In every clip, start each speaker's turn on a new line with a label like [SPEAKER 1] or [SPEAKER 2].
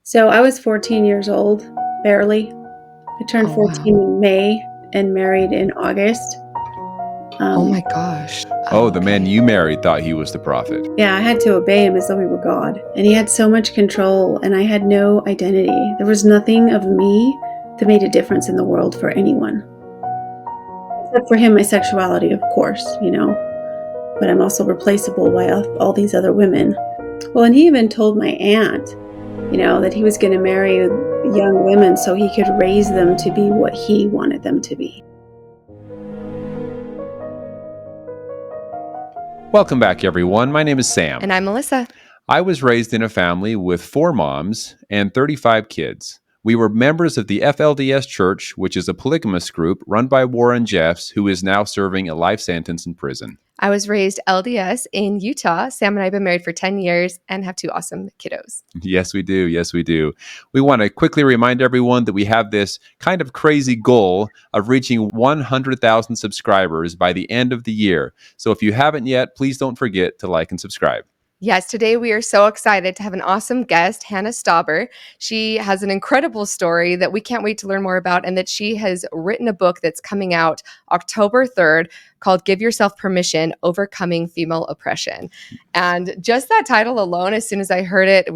[SPEAKER 1] So I was 14 years old, barely. I turned
[SPEAKER 2] Oh,
[SPEAKER 1] 14
[SPEAKER 2] wow.
[SPEAKER 1] in May and married in August.
[SPEAKER 2] Oh my gosh.
[SPEAKER 3] Oh,
[SPEAKER 2] Oh,
[SPEAKER 3] the man
[SPEAKER 2] okay.
[SPEAKER 3] you married thought he was the prophet.
[SPEAKER 1] Yeah, I had to obey him as though he were God. And he had so much control, and I had no identity. There was nothing of me that made a difference in the world for anyone. Except for him, my sexuality, of course, but I'm also replaceable by all these other women. Well, and he even told my aunt, that he was going to marry young women so he could raise them to be what he wanted them to be.
[SPEAKER 3] Welcome back, everyone. My name is Sam.
[SPEAKER 2] And I'm Melissa.
[SPEAKER 3] I was raised in a family with 4 moms and 35 kids. We were members of the FLDS Church, which is a polygamous group run by Warren Jeffs, who is now serving a life sentence in prison.
[SPEAKER 2] I was raised LDS in Utah. Sam and I have been married for 10 years and have 2 awesome kiddos.
[SPEAKER 3] Yes, we do. Yes, we do. We want to quickly remind everyone that we have this kind of crazy goal of reaching 100,000 subscribers by the end of the year. So if you haven't yet, please don't forget to like and subscribe.
[SPEAKER 2] Yes, today we are so excited to have an awesome guest, Hannah Stauber. She has an incredible story that we can't wait to learn more about, and that she has written a book that's coming out October 3rd called Give Yourself Permission, Overcoming Female Oppression. And just that title alone, as soon as I heard it,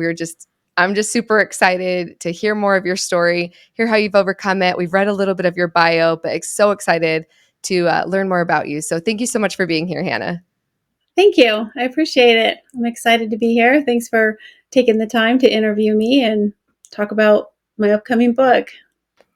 [SPEAKER 2] I'm just super excited to hear more of your story, hear how you've overcome it. We've read a little bit of your bio, but so excited to learn more about you. So thank you so much for being here, Hannah.
[SPEAKER 1] Thank you. I appreciate it. I'm excited to be here. Thanks for taking the time to interview me and talk about my upcoming book.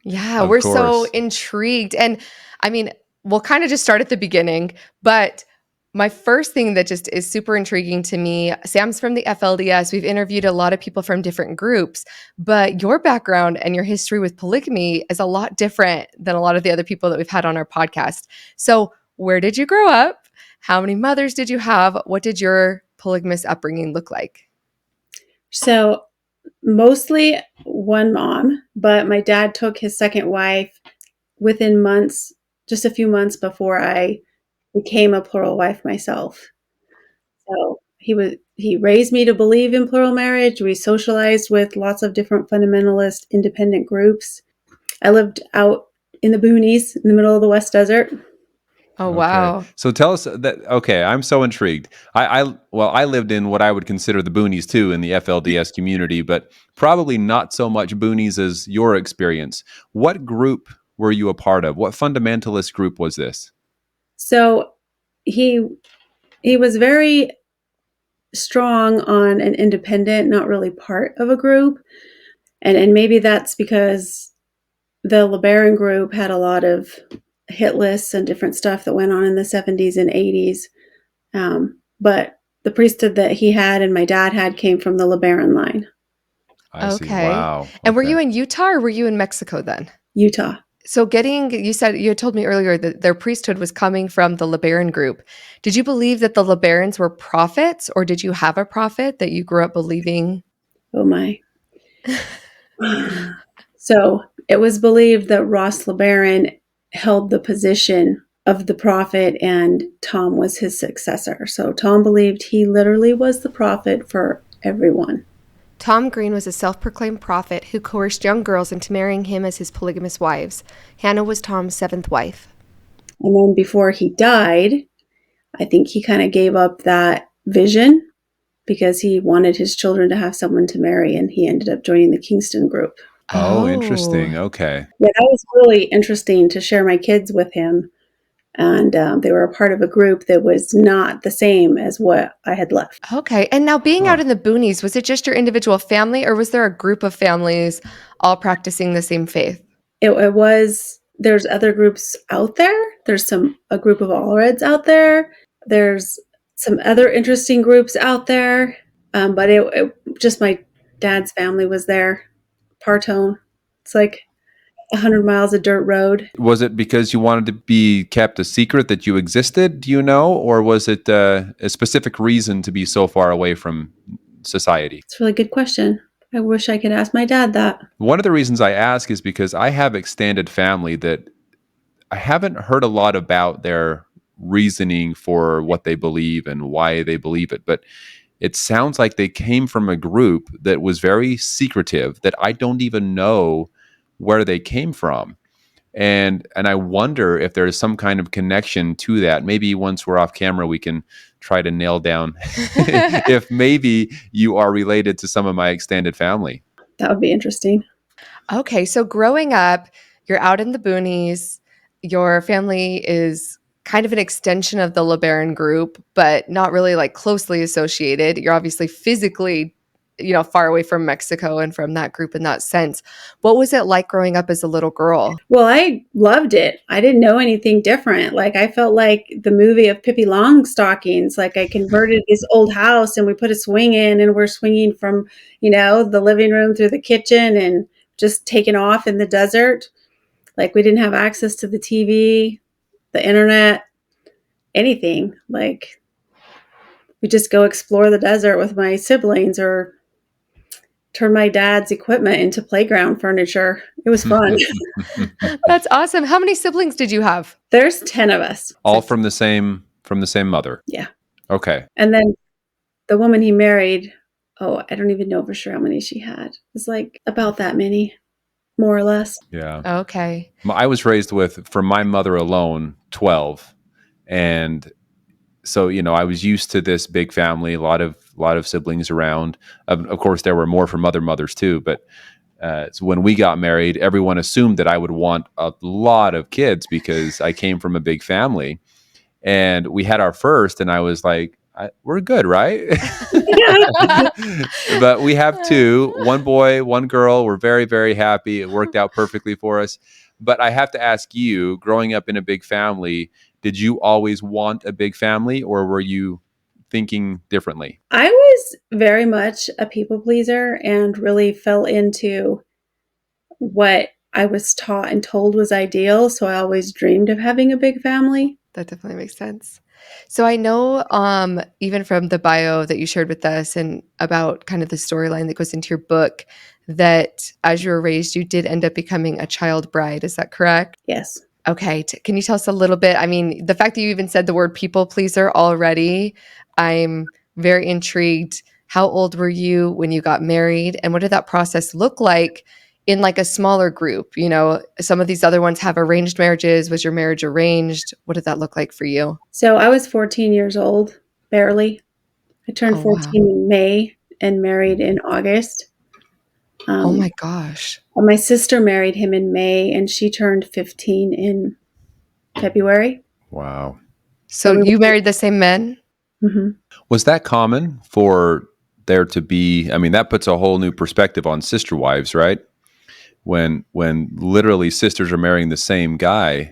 [SPEAKER 2] Yeah,
[SPEAKER 3] Of
[SPEAKER 2] we're so
[SPEAKER 3] course.
[SPEAKER 2] intrigued. And I mean, we'll kind of just start at the beginning, but my first thing that just is super intriguing to me, Sam's from the FLDS. We've interviewed a lot of people from different groups, but your background and your history with polygamy is a lot different than a lot of the other people that we've had on our podcast. So, where did you grow up? How many mothers did you have? What did your polygamous upbringing look like?
[SPEAKER 1] So, mostly one mom, but my dad took his second wife within months, just a few months before I became a plural wife myself. So he raised me to believe in plural marriage. We socialized with lots of different fundamentalist independent groups. I lived out in the boonies in the middle of the West Desert.
[SPEAKER 2] Oh,
[SPEAKER 3] Okay.
[SPEAKER 2] wow.
[SPEAKER 3] So tell us that. Okay, I'm so intrigued. I lived in what I would consider the boonies too in the FLDS community, but probably not so much boonies as your experience. What group were you a part of? What fundamentalist group was this?
[SPEAKER 1] So he was very strong on an independent, not really part of a group. And maybe that's because the LeBaron group had a lot of hit lists and different stuff that went on in the 70s and 80s. But the priesthood that he had and my dad had came from the LeBaron line.
[SPEAKER 3] I see.
[SPEAKER 2] Okay.
[SPEAKER 3] Wow.
[SPEAKER 2] And were
[SPEAKER 3] Okay.
[SPEAKER 2] you in Utah or were you in Mexico then?
[SPEAKER 1] Utah.
[SPEAKER 2] So you had told me earlier that their priesthood was coming from the LeBaron group. Did you believe that the LeBarons were prophets, or did you have a prophet that you grew up believing?
[SPEAKER 1] Oh my. So it was believed that Ross LeBaron held the position of the prophet and Tom was his successor. So Tom believed he literally was the prophet for everyone.
[SPEAKER 2] Tom Green was a self-proclaimed prophet who coerced young girls into marrying him as his polygamous wives. Hannah was Tom's 7th wife.
[SPEAKER 1] And then before he died, I think he kind of gave up that vision because he wanted his children to have someone to marry, and he ended up joining the Kingston group.
[SPEAKER 3] Oh,
[SPEAKER 2] Oh,
[SPEAKER 3] interesting. Okay.
[SPEAKER 1] Yeah, that was really interesting to share my kids with him. And they were a part of a group that was not the same as what I had left.
[SPEAKER 2] okay. And now being
[SPEAKER 3] Huh.
[SPEAKER 2] out in the boonies, was it just your individual family, or was there a group of families all practicing the same faith?
[SPEAKER 1] It was, there's other groups out there. There's a group of All Reds out there. There's some other interesting groups out there. But it just my dad's family was there. Partone. It's like 100 miles of dirt road.
[SPEAKER 3] Was it because you wanted to be kept a secret that you existed, do you know? Or was it a specific reason to be so far away from society?
[SPEAKER 1] It's a really good question. I wish I could ask my dad that.
[SPEAKER 3] One of the reasons I ask is because I have extended family that I haven't heard a lot about their reasoning for what they believe and why they believe it. But it sounds like they came from a group that was very secretive, that I don't even know where they came from. And I wonder if there's some kind of connection to that. Maybe once we're off camera, we can try to nail down if maybe you are related to some of my extended family.
[SPEAKER 1] That would be interesting.
[SPEAKER 2] Okay, so growing up, you're out in the boonies. Your family is kind of an extension of the LeBaron group, but not really like closely associated. You're obviously physically, far away from Mexico and from that group in that sense. What was it like growing up as a little girl?
[SPEAKER 1] Well, I loved it. I didn't know anything different. Like, I felt like the movie of Pippi Longstockings. Like, I converted this old house and we put a swing in and we're swinging from, the living room through the kitchen and just taking off in the desert. Like, we didn't have access to the TV, the internet, anything. Like, we just go explore the desert with my siblings or turn my dad's equipment into playground furniture. It was fun.
[SPEAKER 2] That's awesome. How many siblings did you have?
[SPEAKER 1] There's 10 of us.
[SPEAKER 3] All from the same mother.
[SPEAKER 1] Yeah.
[SPEAKER 3] Okay.
[SPEAKER 1] And then the woman he married, I don't even know for sure how many she had. It was like about that many, more or less.
[SPEAKER 3] Yeah.
[SPEAKER 2] Okay.
[SPEAKER 3] I was raised with, from my mother alone, 12. And so, I was used to this big family, a lot of siblings around. Of course, there were more from other mothers too. But so when we got married, everyone assumed that I would want a lot of kids because I came from a big family. And we had our first, and I was like, we're good, right? But we have two, one boy, one girl. We're very, very happy. It worked out perfectly for us. But I have to ask you, growing up in a big family, did you always want a big family, or were you thinking differently?
[SPEAKER 1] I was very much a people pleaser and really fell into what I was taught and told was ideal. So I always dreamed of having a big family.
[SPEAKER 2] That definitely makes sense. So I know even from the bio that you shared with us and about kind of the storyline that goes into your book, that as you were raised, you did end up becoming a child bride. Is that correct?
[SPEAKER 1] Yes.
[SPEAKER 2] Okay. Can you tell us a little bit? I mean, the fact that you even said the word people pleaser already, I'm very intrigued. How old were you when you got married? And what did that process look like in like a smaller group? Some of these other ones have arranged marriages. Was your marriage arranged? What did that look like for you?
[SPEAKER 1] So I was 14 years old, barely. I turned 14 in May and married in August.
[SPEAKER 2] Oh my gosh.
[SPEAKER 1] My sister married him in May and she turned 15 in February.
[SPEAKER 3] Wow.
[SPEAKER 2] So you married the same men?
[SPEAKER 1] Mm-hmm.
[SPEAKER 3] Was that common for there to be, I mean, that puts a whole new perspective on sister wives, right? When literally sisters are marrying the same guy.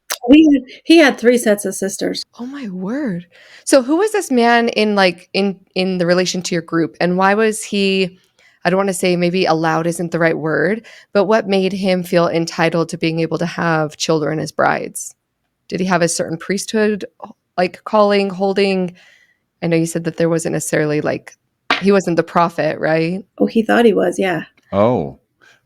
[SPEAKER 1] He had 3 sets of sisters.
[SPEAKER 2] Oh my word. So who was this man in the relation to your group, and why was he, I don't want to say maybe allowed isn't the right word, but what made him feel entitled to being able to have children as brides? Did he have a certain priesthood like calling, holding? I know you said that there wasn't necessarily he wasn't the prophet, right?
[SPEAKER 1] Oh, he thought he was, yeah.
[SPEAKER 3] Oh,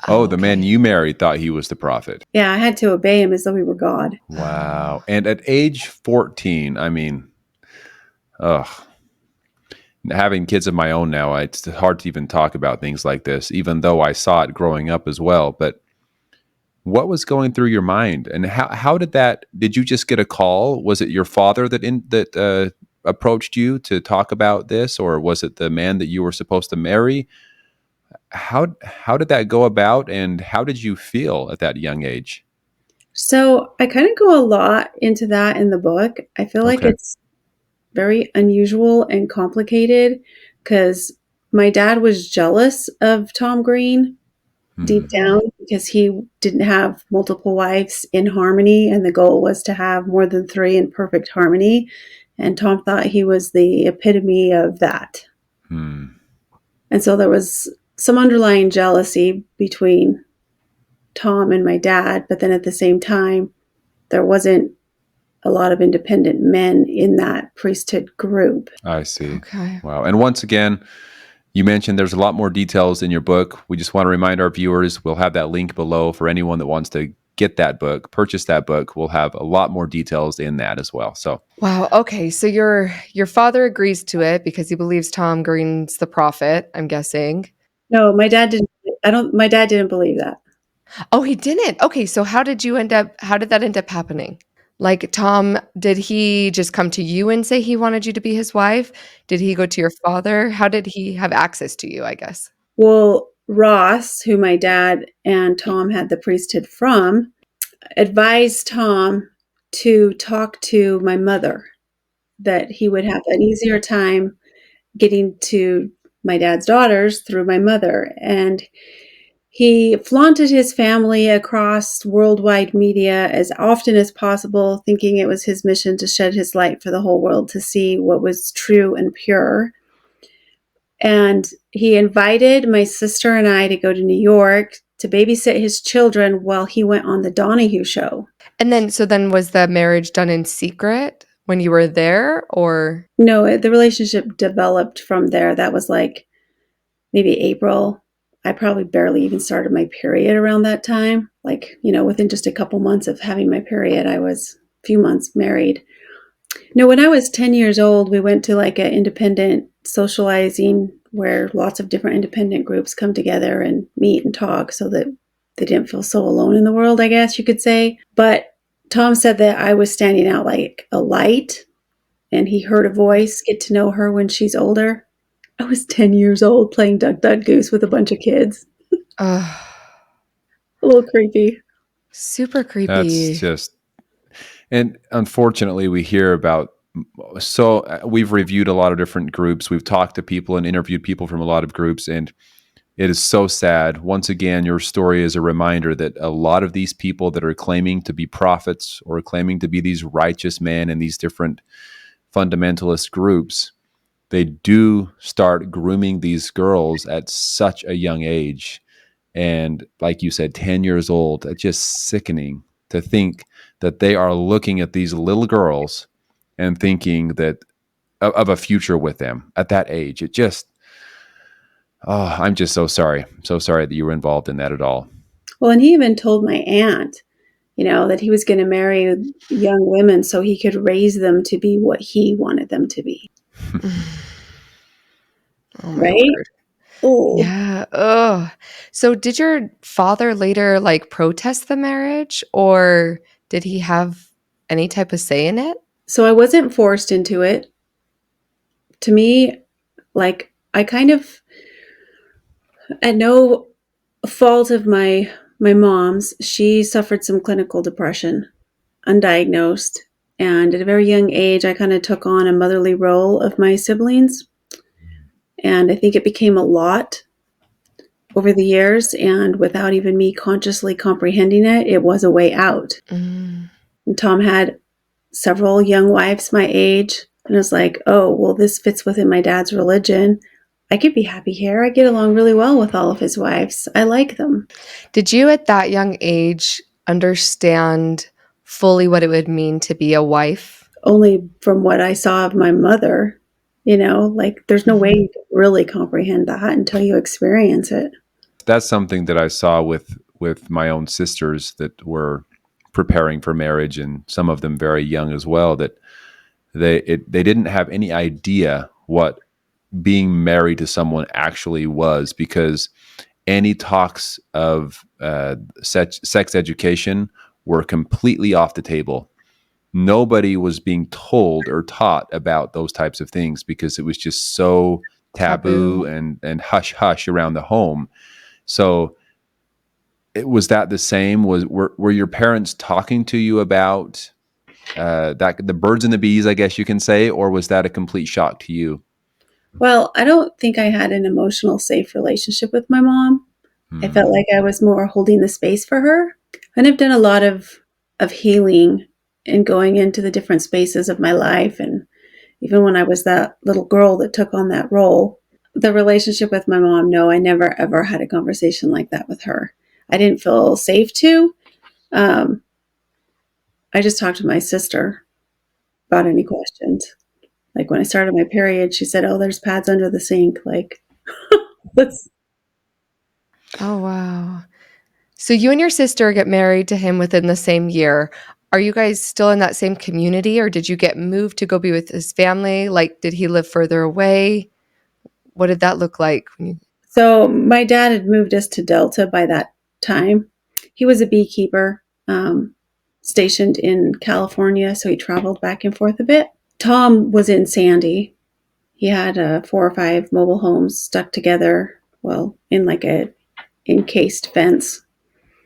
[SPEAKER 3] the man you married thought he was the prophet.
[SPEAKER 1] Yeah, I had to obey him as though he were God.
[SPEAKER 3] Wow. And at age 14, I mean, having kids of my own now, it's hard to even talk about things like this, even though I saw it growing up as well. But what was going through your mind? And how did you just get a call? Was it your father that approached you to talk about this, or was it the man that you were supposed to marry? How did that go about, and how did you feel at that young age?
[SPEAKER 1] So I kind of go a lot into that in the book. I feel like it's very unusual and complicated because my dad was jealous of Tom Green deep down because he didn't have multiple wives in harmony, and the goal was to have more than 3 in perfect harmony. And Tom thought he was the epitome of that. And so there was some underlying jealousy between Tom and my dad, but then at the same time, there wasn't a lot of independent men in that priesthood group.
[SPEAKER 3] I see.
[SPEAKER 2] Okay.
[SPEAKER 3] Wow. And once again, you mentioned there's a lot more details in your book. We just want to remind our viewers, we'll have that link below for anyone that wants to get that book, purchase that book, we'll have a lot more details in that as well. So
[SPEAKER 2] Wow. Okay. So your father agrees to it because he believes Tom Green's the prophet, I'm guessing.
[SPEAKER 1] No, my dad didn't. My dad didn't believe that.
[SPEAKER 2] Oh, he didn't. Okay. So how did that end up happening? Like Tom, did he just come to you and say he wanted you to be his wife? Did he go to your father? How did he have access to you, I guess?
[SPEAKER 1] Well, Ross, who my dad and Tom had the priesthood from, advised Tom to talk to my mother, that he would have an easier time getting to my dad's daughters through my mother. And he flaunted his family across worldwide media as often as possible, thinking it was his mission to shed his light for the whole world to see what was true and pure. And he invited my sister and I to go to New York to babysit his children while he went on the Donahue show.
[SPEAKER 2] And then was the marriage done in secret when you were there, or?
[SPEAKER 1] No, the relationship developed from there. That was like maybe April. I probably barely even started my period around that time. Like, within just a couple months of having my period, I was a few months married. No, when I was 10 years old, we went to like an independent socializing where lots of different independent groups come together and meet and talk so that they didn't feel so alone in the world, I guess you could say. But Tom said that I was standing out like a light, and he heard a voice, get to know her when she's older. I was 10 years old playing Duck Duck Goose with a bunch of kids.
[SPEAKER 2] Uh,
[SPEAKER 1] A little creepy.
[SPEAKER 2] super
[SPEAKER 3] that's
[SPEAKER 2] creepy.
[SPEAKER 3] just, and unfortunately, we hear about. So we've reviewed a lot of different groups. We've talked to people and interviewed people from a lot of groups, and it is so sad. Once again, your story is a reminder that a lot of these people that are claiming to be prophets or claiming to be these righteous men in these different fundamentalist groups, they do start grooming these girls at such a young age. And like you said, 10 years old, it's just sickening to think that they are looking at these little girls and thinking that of a future with them at that age. It just, oh, I'm just so sorry. So sorry that you were involved in that at all.
[SPEAKER 1] Well, and he even told my aunt, that he was going to marry young women so he could raise them to be what he wanted them to be.
[SPEAKER 2] Oh my
[SPEAKER 1] Right?
[SPEAKER 2] word.
[SPEAKER 1] Oh.
[SPEAKER 2] Yeah. Ugh. So did your father later like protest the marriage, or did he have any type of say in it?
[SPEAKER 1] So I wasn't forced into it. To me, like, I kind of, at no fault of my mom's, she suffered some clinical depression, undiagnosed. And at a very young age, I kind of took on a motherly role of my siblings. And I think it became a lot over the years. And without even me consciously comprehending it, it was a way out.
[SPEAKER 2] Mm.
[SPEAKER 1] And Tom had several young wives my age. And I was like, oh, well, this fits within my dad's religion. I could be happy here. I get along really well with all of his wives. I like them.
[SPEAKER 2] Did you at that young age understand fully what it would mean to be a wife?
[SPEAKER 1] Only from what I saw of my mother, like there's no way you can really comprehend that until you experience it.
[SPEAKER 3] That's something that I saw with my own sisters that were preparing for marriage, and some of them very young as well, that they didn't have any idea what being married to someone actually was, because any talks of sex education were completely off the table. Nobody was being told or taught about those types of things because it was just so taboo
[SPEAKER 2] Taboo.
[SPEAKER 3] and hush hush around the home. So was that the same? Were your parents talking to you about that, the birds and the bees, I guess you can say, or was that a complete shock to you?
[SPEAKER 1] Well, I don't think I had an emotional, safe relationship with my mom. I felt
[SPEAKER 3] Hmm.
[SPEAKER 1] like I was more holding the space for her. And I've done a lot of healing and going into the different spaces of my life. And even when I was that little girl that took on that role, the relationship with my mom, no, I never ever had a conversation like that with her. I didn't feel safe to. Um, I just talked to my sister about any questions. Like when I started my period, she said, "Oh, there's pads under the sink." Like, that's
[SPEAKER 2] Oh wow. So you and your sister get married to him within the same year. Are you guys still in that same community, or did you get moved to go be with his family? Like, did he live further away? What did that look like when you
[SPEAKER 1] So my dad had moved us to Delta by that time. He was a beekeeper stationed in California, so he traveled back and forth a bit. Tom was in Sandy. He had 4 or 5 mobile homes stuck together, well, in like a encased fence.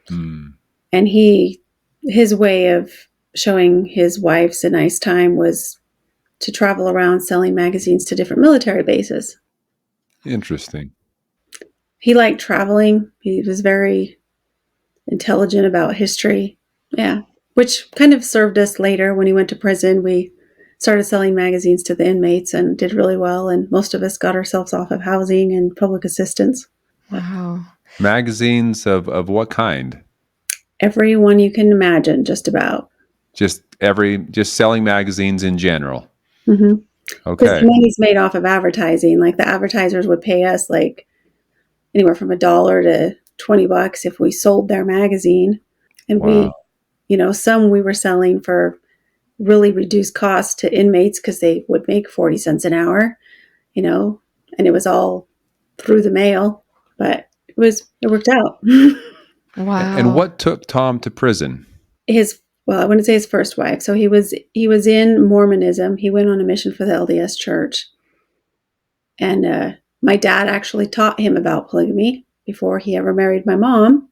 [SPEAKER 1] And his way of showing his wives a nice time was to travel around selling magazines to different military bases.
[SPEAKER 3] Interesting.
[SPEAKER 1] He liked traveling. He was very intelligent about history. Yeah, which kind of served us later when he went to prison. We started selling magazines to the inmates and did really well. And most of us got ourselves off of housing and public assistance.
[SPEAKER 2] Wow.
[SPEAKER 3] Magazines of what kind?
[SPEAKER 1] Every one you can imagine, just about.
[SPEAKER 3] Just selling magazines in general.
[SPEAKER 1] Mm-hmm. Because
[SPEAKER 3] Okay.
[SPEAKER 1] the money's made off of advertising. Like the advertisers would pay us like anywhere from $1 to $20 if we sold their magazine. And
[SPEAKER 3] Wow.
[SPEAKER 1] some we were selling for really reduced cost to inmates because they would make 40 cents an hour, and it was all through the mail, but it worked out.
[SPEAKER 3] And
[SPEAKER 2] Wow.
[SPEAKER 3] what took Tom to prison?
[SPEAKER 1] I wouldn't say his first wife. So he was in Mormonism. He went on a mission for the LDS Church. And my dad actually taught him about polygamy before he ever married my mom.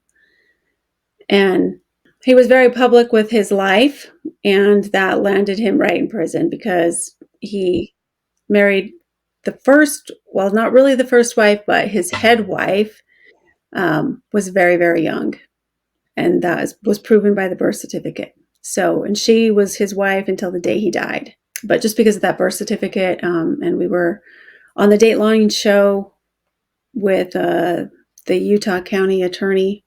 [SPEAKER 1] And he was very public with his life, and that landed him right in prison because he married not really the first wife, but his head wife was very, very young. And that was proven by the birth certificate. So, and she was his wife until the day he died. But just because of that birth certificate, and we were on the Dateline show with the Utah County attorney,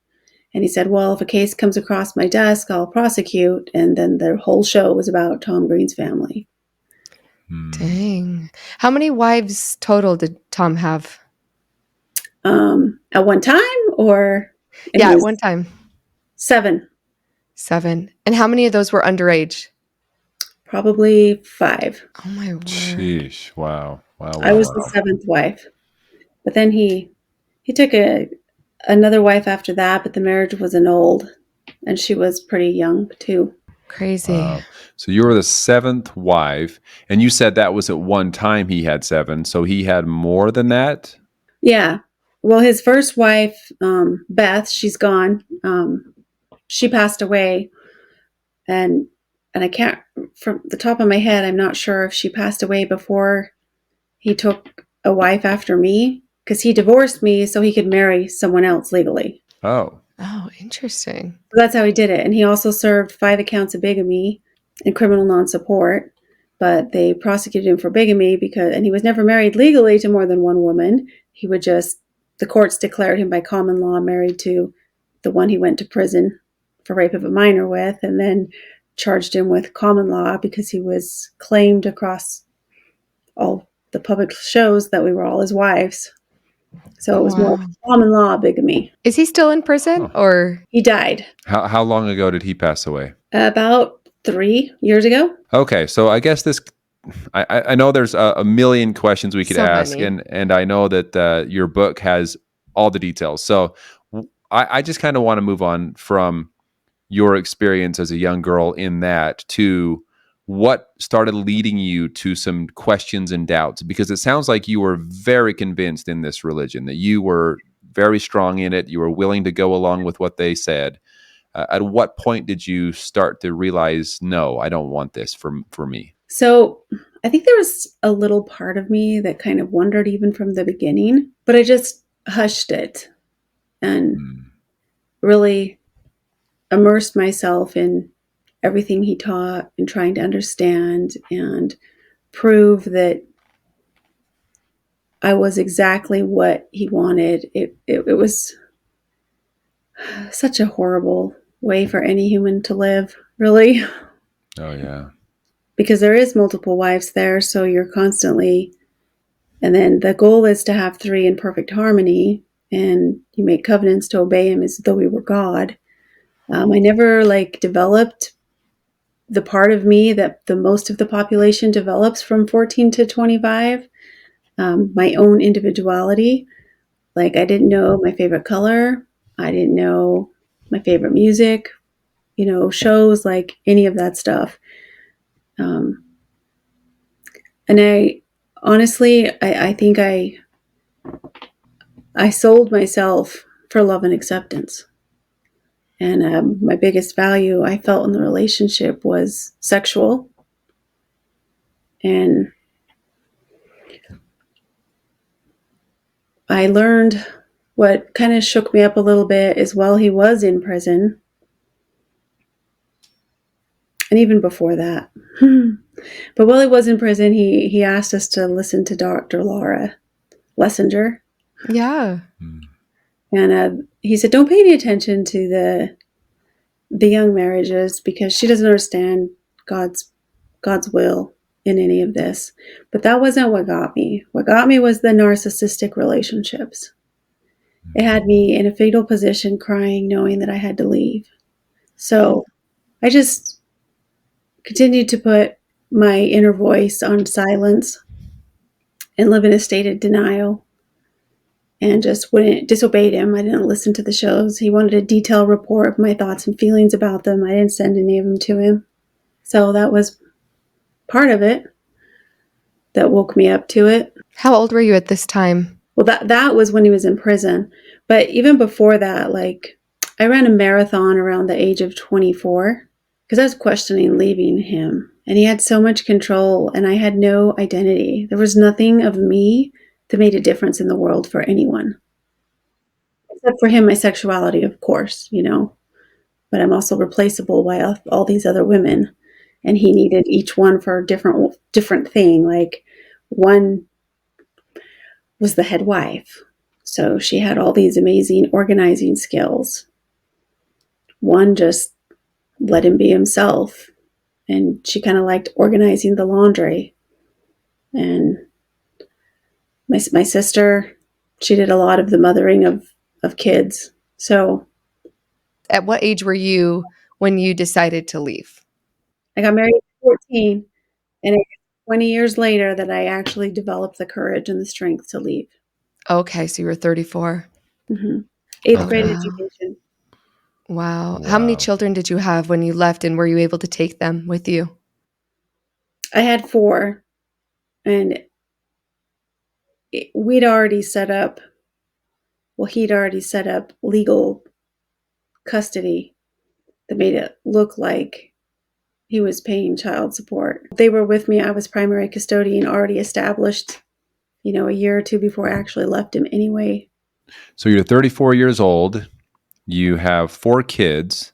[SPEAKER 1] and he said, well, if a case comes across my desk, I'll prosecute. And then the whole show was about Tom Green's family.
[SPEAKER 2] Dang. How many wives total did Tom have?
[SPEAKER 1] At one time, or
[SPEAKER 2] At one time.
[SPEAKER 1] 7.
[SPEAKER 2] 7. And how many of those were underage?
[SPEAKER 1] Probably 5.
[SPEAKER 2] Oh my word.
[SPEAKER 3] Sheesh. Wow.
[SPEAKER 1] I was the 7th wife. But then he took another wife after that, but the marriage was annulled, and she was pretty young too.
[SPEAKER 2] Crazy.
[SPEAKER 3] Wow. So you were the 7th wife, and you said that was at one time he had 7. So he had more than that?
[SPEAKER 1] Yeah. Well, his first wife, Beth, she's gone. She passed away, and I can't, from the top of my head, I'm not sure if she passed away before he took a wife after me, because he divorced me so he could marry someone else legally.
[SPEAKER 3] Oh,
[SPEAKER 2] interesting.
[SPEAKER 1] So that's how he did it. And he also served 5 accounts of bigamy and criminal non-support, but they prosecuted him for bigamy and he was never married legally to more than one woman. The courts declared him by common law married to the one he went to prison for rape of a minor with, and then charged him with common law because he was claimed across all the public shows that we were all his wives. So it was more common law bigamy.
[SPEAKER 2] Is he still in prison or?
[SPEAKER 1] He died.
[SPEAKER 3] How long ago did he pass away?
[SPEAKER 1] About 3 years ago.
[SPEAKER 3] Okay, so I guess I know there's a million questions we could ask, and I know that your book has all the details. So I just kind of want to move on from your experience as a young girl in that to what started leading you to some questions and doubts, because it sounds like you were very convinced in this religion, that you were very strong in it. You were willing to go along with what they said. At what point did you start to realize, no, I don't want this for me?
[SPEAKER 1] So I think there was a little part of me that kind of wondered even from the beginning, but I just hushed it and really immersed myself in everything he taught and trying to understand and prove that I was exactly what he wanted. It was such a horrible way for any human to live, really.
[SPEAKER 3] Oh, yeah.
[SPEAKER 1] Because there is multiple wives there, so you're constantly, and then the goal is to have 3 in perfect harmony. and you make covenants to obey him as though he were God. I never developed the part of me that the most of the population develops from 14 to 25, my own individuality. I didn't know my favorite color. I didn't know my favorite music, shows, any of that stuff. And I honestly, I think I sold myself for love and acceptance. And my biggest value I felt in the relationship was sexual. And I learned what kind of shook me up a little bit is while he was in prison, and even before that. But while he was in prison, he asked us to listen to Dr. Laura Lessinger.
[SPEAKER 2] Yeah.
[SPEAKER 1] And he said, don't pay any attention to the young marriages because she doesn't understand God's will in any of this. But that wasn't what got me. What got me was the narcissistic relationships. It had me in a fetal position crying, knowing that I had to leave. So I just continued to put my inner voice on silence and live in a state of denial and just wouldn't disobeyed him. I didn't listen to the shows. He wanted a detailed report of my thoughts and feelings about them. I didn't send any of them to him. So that was part of it that woke me up to it.
[SPEAKER 2] How old were you at this time?
[SPEAKER 1] Well, that was when he was in prison. But even before that, I ran a marathon around the age of 24 because I was questioning leaving him. And he had so much control and I had no identity. There was nothing of me that made a difference in the world for anyone. Except for him, my sexuality, of course, But I'm also replaceable by all these other women. And he needed each one for a different thing. One was the head wife. So she had all these amazing organizing skills. One just let him be himself. And she kind of liked organizing the laundry. And my sister, she did a lot of the mothering of kids. So
[SPEAKER 2] At what age were you when you decided to leave?
[SPEAKER 1] I got married at 14, and it was 20 years later that I actually developed the courage and the strength to leave.
[SPEAKER 2] Okay, so you were 34.
[SPEAKER 1] Mm-hmm. Eighth
[SPEAKER 3] Okay.
[SPEAKER 1] grade
[SPEAKER 2] Wow.
[SPEAKER 1] education.
[SPEAKER 2] Wow. How many children did you have when you left, and were you able to take them with you?
[SPEAKER 1] I had 4, and we'd already set up, he'd already set up legal custody that made it look like he was paying child support. They were with me. I was primary custodian, already established, a year or two before I actually left him anyway.
[SPEAKER 3] So you're 34 years old. You have 4 kids.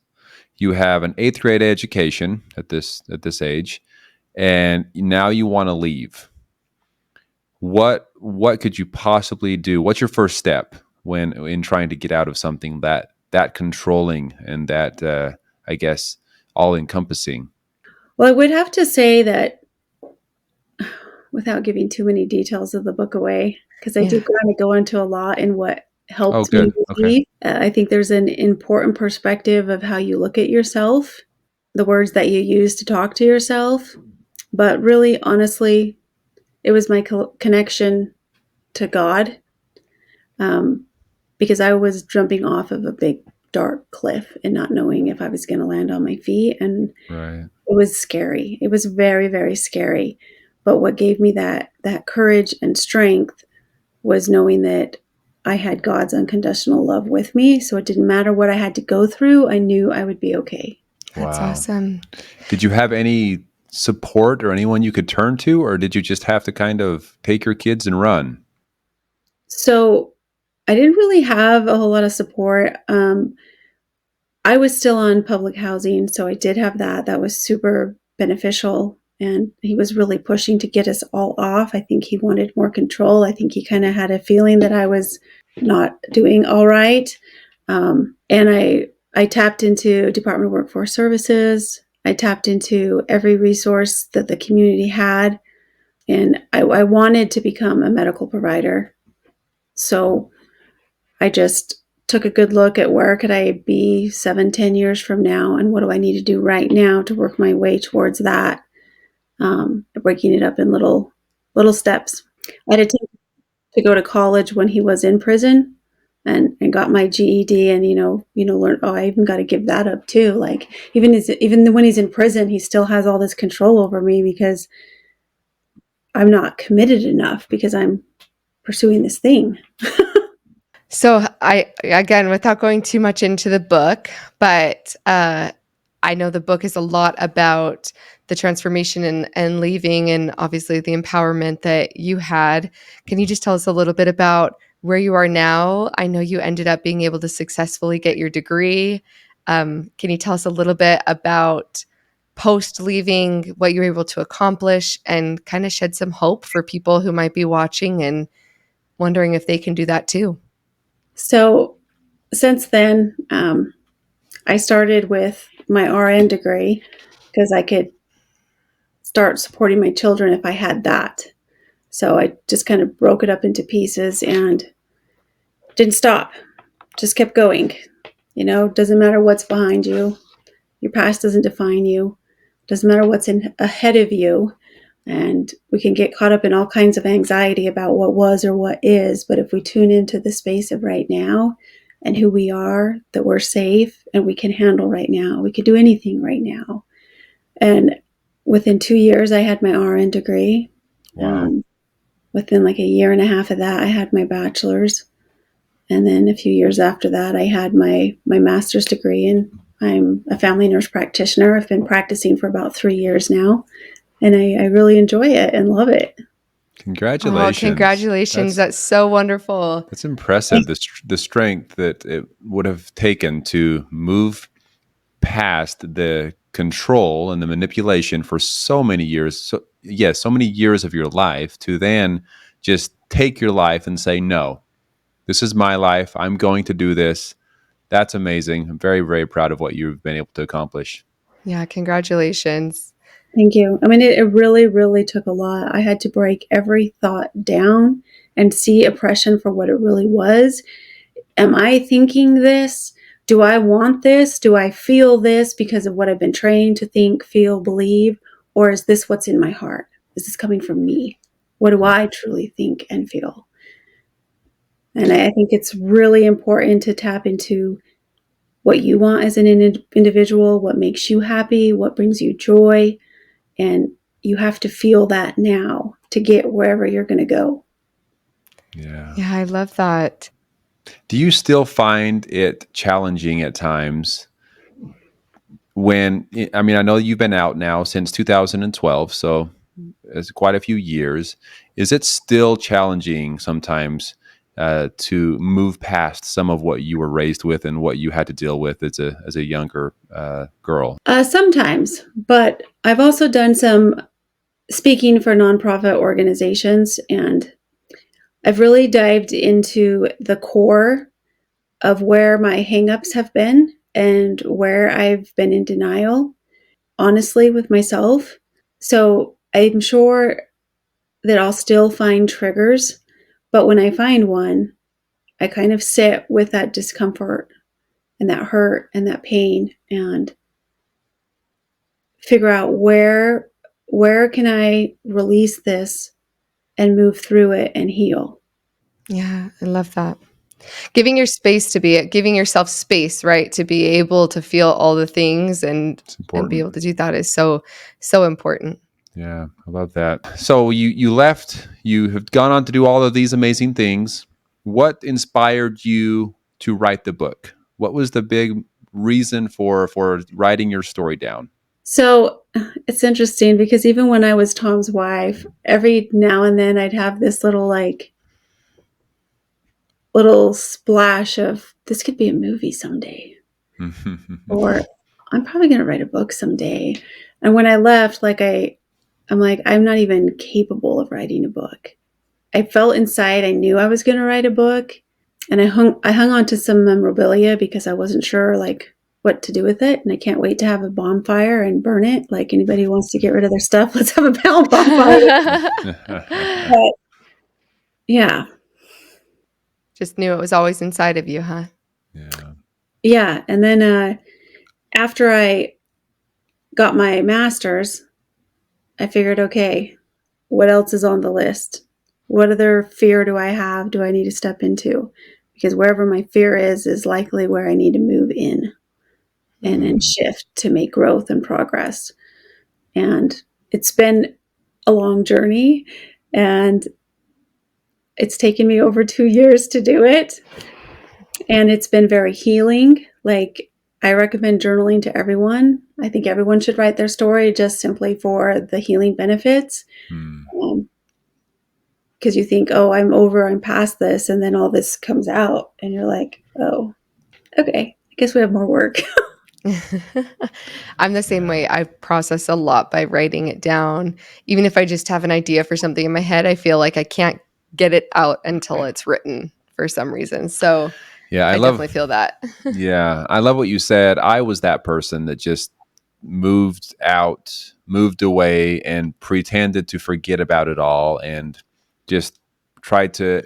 [SPEAKER 3] You have an 8th grade education at this age, and now you want to leave. What could you possibly do? What's your first step when in trying to get out of something that controlling and that I guess all encompassing?
[SPEAKER 1] Well, I would have to say that without giving too many details of the book away, because I do
[SPEAKER 2] Yeah.
[SPEAKER 1] kind of go into a lot in what
[SPEAKER 3] Oh,
[SPEAKER 1] helped me
[SPEAKER 3] good. Okay.
[SPEAKER 1] leave. I think there's an important perspective of how you look at yourself, the words that you use to talk to yourself. But really, honestly, it was my connection to God, because I was jumping off of a big dark cliff and not knowing if I was going to land on my feet. And
[SPEAKER 3] Right.
[SPEAKER 1] it was scary. It was very, very scary. But what gave me that courage and strength was knowing that I had God's unconditional love with me. So it didn't matter what I had to go through. I knew I would be okay.
[SPEAKER 2] That's
[SPEAKER 3] Wow.
[SPEAKER 2] awesome.
[SPEAKER 3] Did you have any support or anyone you could turn to, or did you just have to kind of take your kids and run?
[SPEAKER 1] So I didn't really have a whole lot of support. I was still on public housing, so I did have that. That was super beneficial. And he was really pushing to get us all off. I think he wanted more control. I think he kind of had a feeling that I was not doing all right. And I tapped into Department of Workforce Services. I tapped into every resource that the community had. And I wanted to become a medical provider. So I just took a good look at where could I be 7, 10 years from now, and what do I need to do right now to work my way towards that, breaking it up in little steps. I had to go to college when he was in prison, and got my GED, and learned. Oh, I even got to give that up too. Like even when he's in prison, he still has all this control over me because I'm not committed enough because I'm pursuing this thing.
[SPEAKER 2] So again, without going too much into the book, but I know the book is a lot about the transformation and leaving, and obviously the empowerment that you had. Can you just tell us a little bit about where you are now? I know you ended up being able to successfully get your degree. Can you tell us a little bit about post leaving, what you were able to accomplish, and kind of shed some hope for people who might be watching and wondering if they can do that too?
[SPEAKER 1] So since then, I started with my RN degree because I could start supporting my children if I had that. So I just kind of broke it up into pieces and didn't stop, just kept going. Doesn't matter what's behind you. Your past doesn't define you. Doesn't matter what's ahead of you. And we can get caught up in all kinds of anxiety about what was or what is. But if we tune into the space of right now and who we are, that we're safe and we can handle right now, we could do anything right now. And within 2 years, I had my RN degree.
[SPEAKER 3] Wow.
[SPEAKER 1] Within like a year and a half of that, I had my bachelor's. And then a few years after that, I had my master's degree, and I'm a family nurse practitioner. I've been practicing for about 3 years now, and I really enjoy it and love it.
[SPEAKER 3] Congratulations.
[SPEAKER 2] Oh, congratulations. That's so wonderful.
[SPEAKER 3] That's impressive. The strength that it would have taken to move past the control and the manipulation for so many years. So many years of your life to then just take your life and say, no, this is my life. I'm going to do this. That's amazing. I'm very, very proud of what you've been able to accomplish.
[SPEAKER 2] Yeah, congratulations.
[SPEAKER 1] Thank you. I mean, it really, really took a lot. I had to break every thought down and see oppression for what it really was. Am I thinking this? Do I want this? Do I feel this because of what I've been trained to think, feel, believe? Or is this what's in my heart? Is this coming from me? What do I truly think and feel? And I think it's really important to tap into what you want as an individual, what makes you happy, what brings you joy. And you have to feel that now to get wherever you're going to go.
[SPEAKER 3] Yeah.
[SPEAKER 2] Yeah, I love that.
[SPEAKER 3] Do you still find it challenging at times when, I mean, I know you've been out now since 2012, so it's quite a few years. Is it still challenging sometimes to move past some of what you were raised with and what you had to deal with as a younger girl?
[SPEAKER 1] Sometimes, but I've also done some speaking for nonprofit organizations, and I've really dived into the core of where my hangups have been and where I've been in denial, honestly, with myself. So I'm sure that I'll still find triggers, but when I find one, I kind of sit with that discomfort and that hurt and that pain and figure out where can I release this and move through it and heal.
[SPEAKER 2] Yeah, I love that. Giving yourself space, right? To be able to feel all the things and be able to do that is so, so important.
[SPEAKER 3] Yeah, I love that. So you left, you have gone on to do all of these amazing things. What inspired you to write the book? What was the big reason for writing your story down?
[SPEAKER 1] So it's interesting because even when I was Tom's wife, every now and then I'd have this little splash of this could be a movie someday, or I'm probably going to write a book someday. And when I left, I'm like, I'm not even capable of writing a book. I felt inside, I knew I was going to write a book, and I hung on to some memorabilia because I wasn't sure what to do with it. And I can't wait to have a bonfire and burn it. Like, anybody who wants to get rid of their stuff, let's have a bonfire. But, yeah.
[SPEAKER 2] Just knew it was always inside of you, huh?
[SPEAKER 3] Yeah.
[SPEAKER 1] Yeah. And then after I got my master's, I figured, okay, what else is on the list? What other fear do I have? Do I need to step into? Because wherever my fear is likely where I need to move in and shift to make growth and progress. And it's been a long journey, and it's taken me over 2 years to do it. And it's been very healing. Like, I recommend journaling to everyone. I think everyone should write their story just simply for the healing benefits. Because you think, oh, I'm past this. And then all this comes out, and you're like, oh, okay, I guess we have more work.
[SPEAKER 2] I'm the same way. I process a lot by writing it down. Even if I just have an idea for something in my head, I feel like I can't get it out until it's written for some reason. So
[SPEAKER 3] Yeah,
[SPEAKER 2] I definitely feel that.
[SPEAKER 3] Yeah, I love what you said. I was that person that just moved out, moved away, and pretended to forget about it all, and just tried to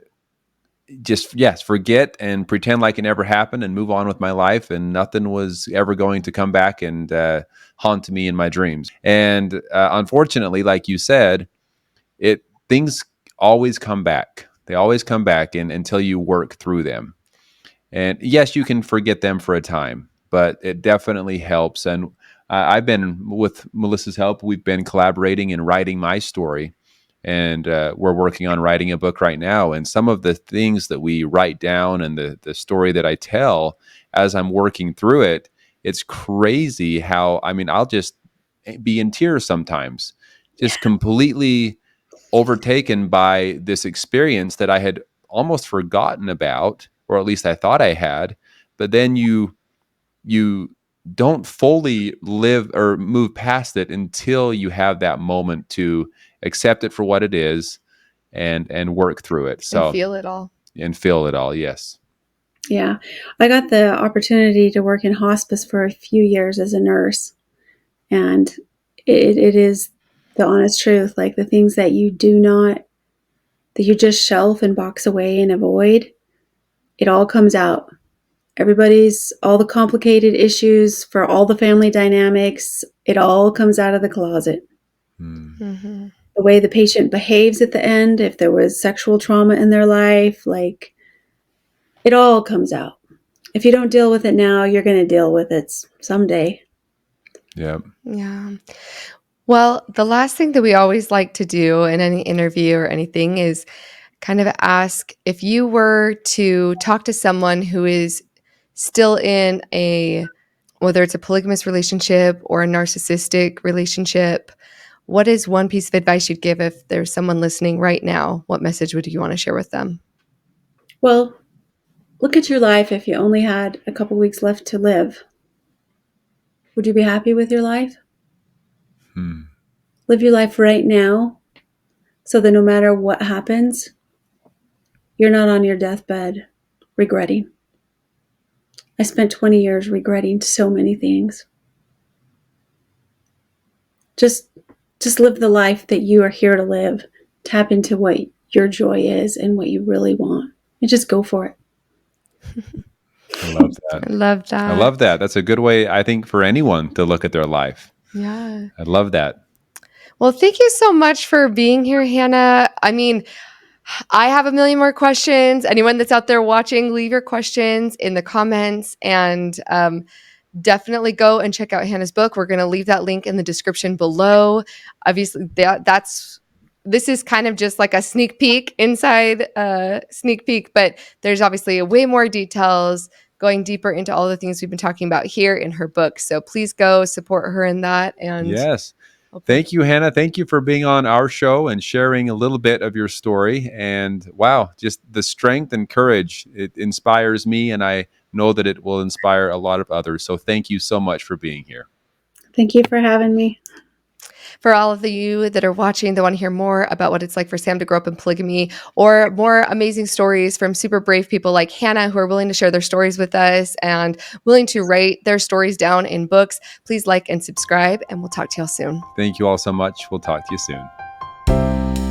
[SPEAKER 3] forget and pretend like it never happened and move on with my life, and nothing was ever going to come back and haunt me in my dreams. And unfortunately, like you said, it things always come back. They always come back, and until you work through them. And yes, you can forget them for a time, but it definitely helps. And I've been, with Melissa's help, we've been collaborating and writing my story. And we're working on writing a book right now. And some of the things that we write down and the story that I tell as I'm working through it, it's crazy how, I mean, I'll just be in tears sometimes, just completely overtaken by this experience that I had almost forgotten about, or at least I thought I had. But then you don't fully live or move past it until you have that moment to accept it for what it is and work through it.
[SPEAKER 2] And
[SPEAKER 3] So
[SPEAKER 2] feel it all.
[SPEAKER 3] and feel it all. Yes.
[SPEAKER 1] Yeah. I got the opportunity to work in hospice for a few years as a nurse. And it is the honest truth. Like, the things that you just shelf and box away and avoid, it all comes out. All the complicated issues for all the family dynamics, it all comes out of the closet.
[SPEAKER 2] Mm-hmm.
[SPEAKER 1] The way the patient behaves at the end, if there was sexual trauma in their life, like, it all comes out. If you don't deal with it now, you're going to deal with it someday.
[SPEAKER 3] Yeah.
[SPEAKER 2] Yeah. Well, the last thing that we always like to do in any interview or anything is kind of ask, if you were to talk to someone who is still in whether it's a polygamous relationship or a narcissistic relationship, what is one piece of advice you'd give if there's someone listening right now? What message would you want to share with them?
[SPEAKER 1] Well, look at your life. If you only had a couple weeks left to live, would you be happy with your life? Live your life right now so that no matter what happens, you're not on your deathbed regretting. I spent 20 years regretting so many things. Just live the life that you are here to live. Tap into what your joy is and what you really want, and just go for it.
[SPEAKER 3] I love that.
[SPEAKER 2] I love that.
[SPEAKER 3] I love that. That's a good way, I think, for anyone to look at their life.
[SPEAKER 2] Yeah.
[SPEAKER 3] I love that.
[SPEAKER 2] Well, thank you so much for being here, Hannah. I mean, I have a million more questions. Anyone that's out there watching, leave your questions in the comments, and definitely go and check out Hannah's book. We're going to leave that link in the description below. Obviously, this is kind of just like a sneak peek inside sneak peek, but there's obviously way more details going deeper into all the things we've been talking about here in her book. So please go support her in that. And
[SPEAKER 3] Yes. Thank you, Hannah. Thank you for being on our show and sharing a little bit of your story. And wow, just the strength and courage. It inspires me, and I know that it will inspire a lot of others. So thank you so much for being here.
[SPEAKER 1] Thank you for having me.
[SPEAKER 2] For all of you that are watching that want to hear more about what it's like for Sam to grow up in polygamy, or more amazing stories from super brave people like Hannah who are willing to share their stories with us and willing to write their stories down in books, please like and subscribe, and we'll talk to y'all soon.
[SPEAKER 3] Thank you all so much. We'll talk to you soon.